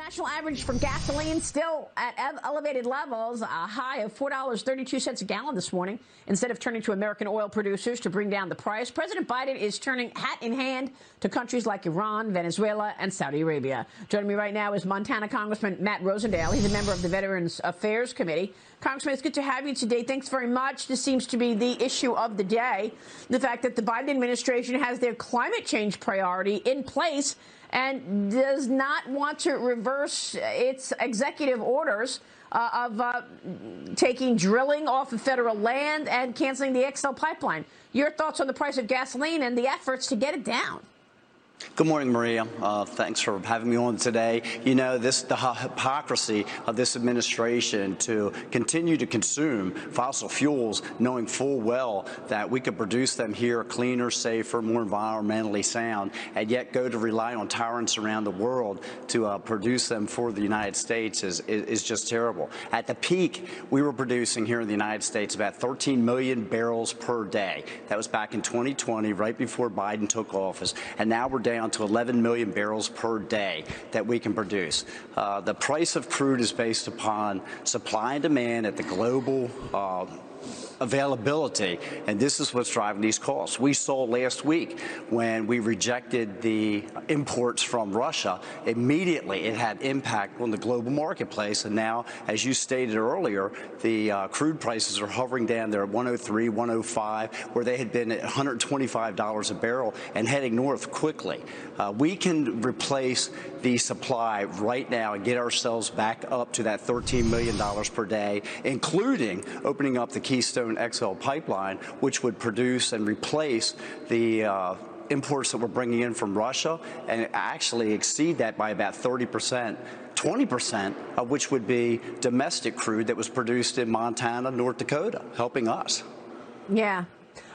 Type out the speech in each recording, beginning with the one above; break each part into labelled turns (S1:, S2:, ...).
S1: national average for gasoline still at elevated levels, a high of $4.32 a gallon this morning. Instead of turning to American oil producers to bring down the price, President Biden is turning hat in hand to countries like Iran, Venezuela, and Saudi Arabia. Joining me right now is Montana Congressman Matt Rosendale. He's a member of the Veterans Affairs Committee. Congressman, it's good to have you today. Thanks very much. This seems to be the issue of the day, the fact that the Biden administration has their climate change priority in place and does not want to reverse its executive orders of taking drilling off of federal land and canceling the XL pipeline. Your thoughts on the price of gasoline and the efforts to get it down?
S2: Good morning, Maria. Thanks for having me on today. You know, the hypocrisy of this administration to continue to consume fossil fuels, knowing full well that we could produce them here cleaner, safer, more environmentally sound, and yet go to rely on tyrants around the world to produce them for the United States is just terrible. At the peak, we were producing here in the United States about 13 million barrels per day. That was back in 2020, right before Biden took office, and now we're down to 11 million barrels per day that we can produce. The price of crude is based upon supply and demand at the global availability, and this is what's driving these costs. We saw last week when we rejected the imports from Russia, immediately it had impact on the global marketplace, and now, as you stated earlier, the crude prices are hovering down there at 103, 105, where they had been at $125 a barrel and heading north quickly. We can replace the supply right now and get ourselves back up to that $13 million per day, including opening up the Keystone XL pipeline, which would produce and replace the imports that we're bringing in from Russia and actually exceed that by about 30%. 20% of which would be domestic crude that was produced in Montana, North Dakota, helping us.
S1: Yeah.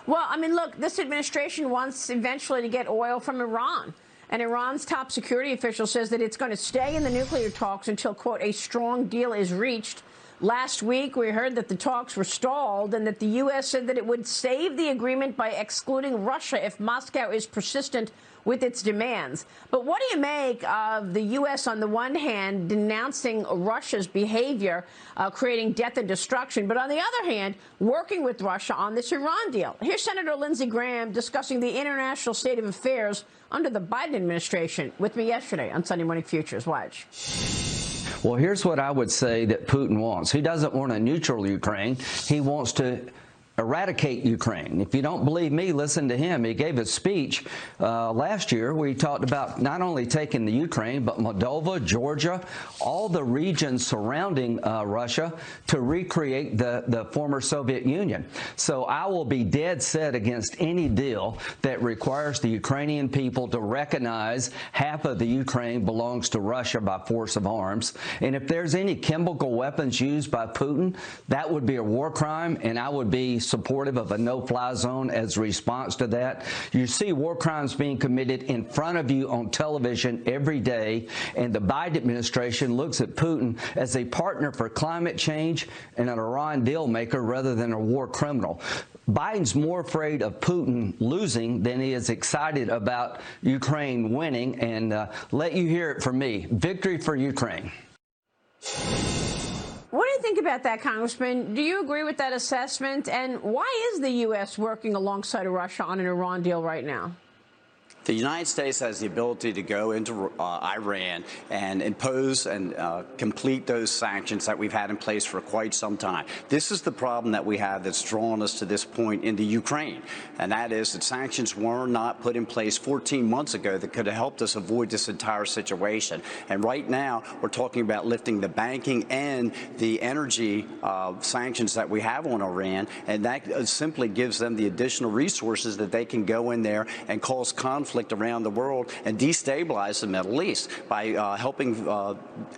S1: Well, I mean, look, this administration wants eventually to get oil from Iran. And Iran's top security official says that it's going to stay in the nuclear talks until, quote, a strong deal is reached. Last week, we heard that the talks were stalled and that the U.S. said that it would save the agreement by excluding Russia if Moscow is persistent with its demands. But what do you make of the U.S. on the one hand denouncing Russia's behavior, creating death and destruction, but on the other hand working with Russia on this Iran deal? Here's Senator Lindsey Graham discussing the international state of affairs under the Biden administration with me yesterday on Sunday Morning Futures. Watch.
S3: Well, here's what I would say that Putin wants. He doesn't want a neutral Ukraine. He wants to eradicate Ukraine. If you don't believe me, listen to him. He gave a speech last year where he talked about not only taking the Ukraine, but Moldova, Georgia, all the regions surrounding Russia to recreate the former Soviet Union. So I will be dead set against any deal that requires the Ukrainian people to recognize half of the Ukraine belongs to Russia by force of arms. And if there's any chemical weapons used by Putin, that would be a war crime, and I would be supportive of a no-fly zone as a response to that. You see war crimes being committed in front of you on television every day, and the Biden administration looks at Putin as a partner for climate change and an Iran deal maker rather than a war criminal. Biden's more afraid of Putin losing than he is excited about Ukraine winning, and let you hear it from me. Victory for Ukraine.
S1: What do you think about that, Congressman? Do you agree with that assessment? And why is the U.S. working alongside Russia on an Iran deal right now?
S2: The United States has the ability to go into Iran and impose and complete those sanctions that we've had in place for quite some time. This is the problem that we have that's drawn us to this point in the Ukraine, and that is that sanctions were not put in place 14 months ago that could have helped us avoid this entire situation. And right now, we're talking about lifting the banking and the energy sanctions that we have on Iran, and that simply gives them the additional resources that they can go in there and cause conflict around the world and destabilize the Middle East by helping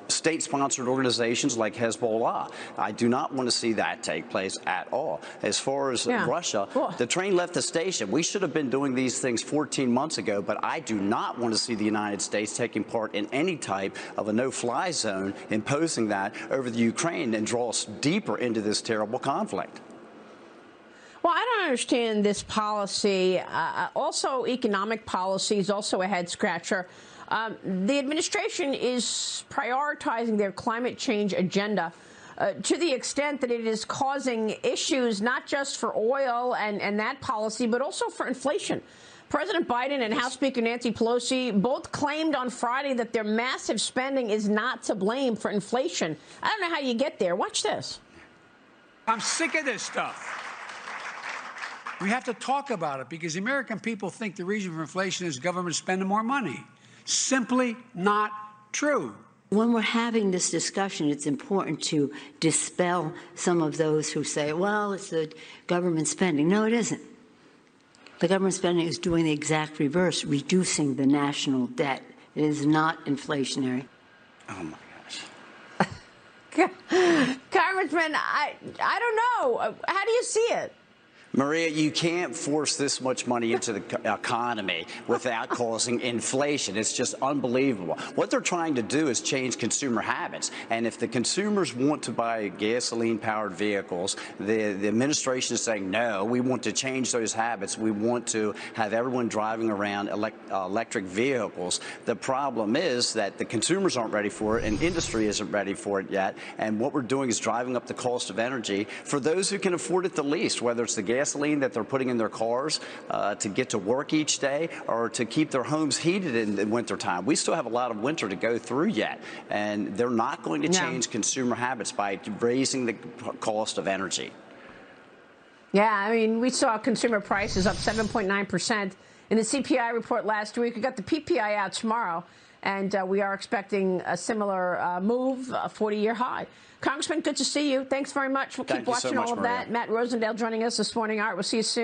S2: state-sponsored organizations like Hezbollah. I do not want to see that take place at all. As far as Russia, the train left the station. We should have been doing these things 14 months ago, but I do not want to see the United States taking part in any type of a no-fly zone, imposing that over the Ukraine and draw us deeper into this terrible conflict.
S1: Well, I don't understand this policy. Also, economic policy is also a head-scratcher. The administration is prioritizing their climate change agenda to the extent that it is causing issues not just for oil and that policy, but also for inflation. President Biden and House Speaker Nancy Pelosi both claimed on Friday that their massive spending is not to blame for inflation. I don't know how you get there. Watch this.
S4: I'm sick of this stuff. We have to talk about it because the American people think the reason for inflation is government spending more money. Simply not true.
S5: When we're having this discussion, it's important to dispel some of those who say, well, it's the government spending. No, it isn't. The government spending is doing the exact reverse, reducing the national debt. It is not inflationary.
S2: Oh, my gosh.
S1: Congressman, I don't know. How do you see it?
S2: Maria, you can't force this much money into the economy without causing inflation. It's just unbelievable. What they're trying to do is change consumer habits. And if the consumers want to buy gasoline-powered vehicles, the administration is saying, no, we want to change those habits. We want to have everyone driving around electric vehicles. The problem is that the consumers aren't ready for it and industry isn't ready for it yet. And what we're doing is driving up the cost of energy for those who can afford it the least, whether it's the gasoline that they're putting in their cars to get to work each day or to keep their homes heated in the wintertime. We still have a lot of winter to go through yet, and they're not going to change consumer habits by raising the cost of energy.
S1: Yeah, I mean, we saw consumer prices up 7.9% in the CPI report last week. We got the PPI out tomorrow, and we are expecting a similar move, a 40-year high. Congressman, good to see you. Thanks very much. We'll keep watching all of that. Matt Rosendale joining us this morning. All right, we'll see you soon.